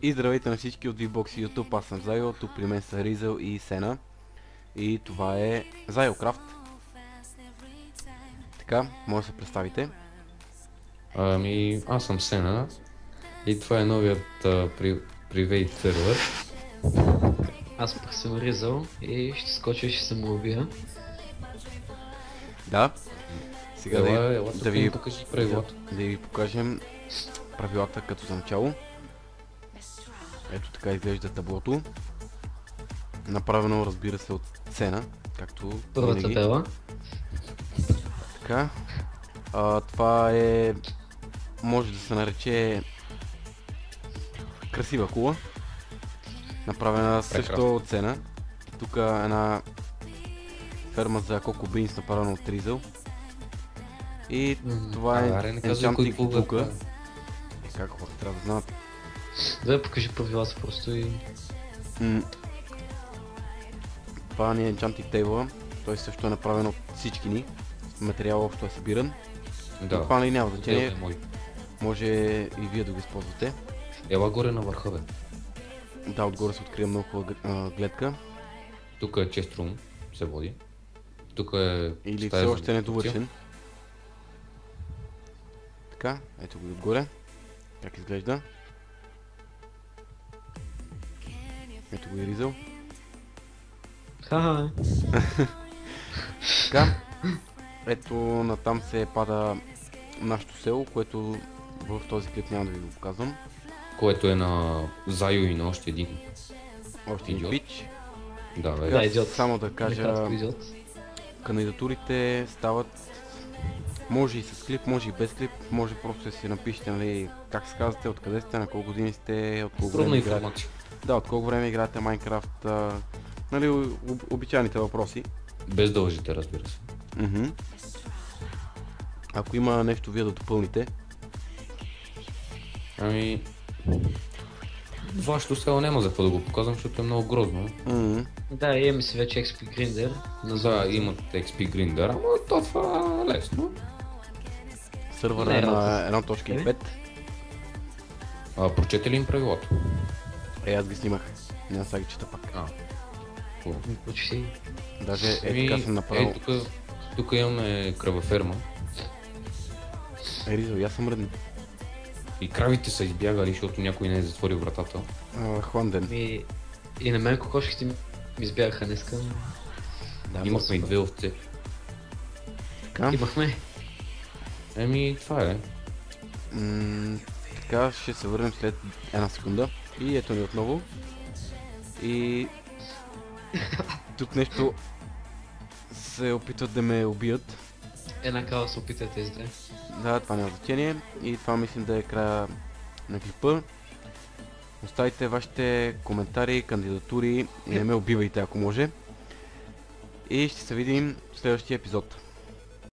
И здравейте на всички от VBOX и YouTube, аз съм Зайо, тук при мен са Ризъл и Сена. И това е Зайокрафт. Така, може да се представите. Аз съм Сена и това е новият Private сервер. Аз пък съм Ризъл и ще скоча и ще се му убия. Да. Сега да ви покажи правилата. Да ви покажем правилата като за начало. Ето така изглежда таблото. Направено, разбира се, от Сена, както Първата винаги. тела. Така. Това е... може да се нарече красива кула. Направена също от Сена. Тук една ферма за Коко Бинс, направена от Ризъл. И това е енчантик бука. Как хората трябва да знаят. Да, покажи правилата просто и... Това ни е енчантик тейбъла. Той също е направен от всички ни. Материал общо е събиран. Да. Това нали няма значение. Мой. Може и вие да го използвате. Ела горе на върха, бе. Да, отгоре се открива много хубава гледка. Тук е честрум, се води. Тук е... Или стая все за още не дискусия. довършен. Така, ето го и отгоре. Как изглежда. Ето го и Ризъл. Ха-ха. Така, ето натам се пада нашето село, което в този клип няма да ви го показвам. Което е на Зайо и на още един. Още един Идиот. пич. Да, бе. Така, идиот. само да кажа, Накратко идиот. кандидатурите стават, може и с клип, може и без клип, може просто да си напишете, нали, как се казвате, откъде сте, на колко години сте, от колко Трудна време играете. информация. Да, от колко време играете Майнкрафт, нали, обичайните въпроси. Без да лъжите, разбира се. Ако има нещо вие да допълните. Вашето село няма за какво да го показвам, защото е много грозно. Да, имаме си вече XP Grinder. Да, имат XP Grinder, ама това е лесно. Сървъра Не, е на 1.5. Прочете ли им правилата? Аз ги снимах. Няма сега ги чета пак. Почти. Даже така съм направил. Тук имаме кръвоферма. Ризо, аз съм ръден. И кравите са избягали, защото някой не е затворил вратата. Хланден. И на мен кокошките ми избягаха днеска. Да, Имахме и две овце. така. Имахме. Това е. Така ще се върнем след една секунда. И ето ни отново. И тук нещо се опитват да ме убият. Една кава се опитате изде. Да, това няма значение. И това мислим да е края на клипа. Оставите вашите коментари, кандидатури и не ме убивайте ако може. И ще се видим в следващия епизод.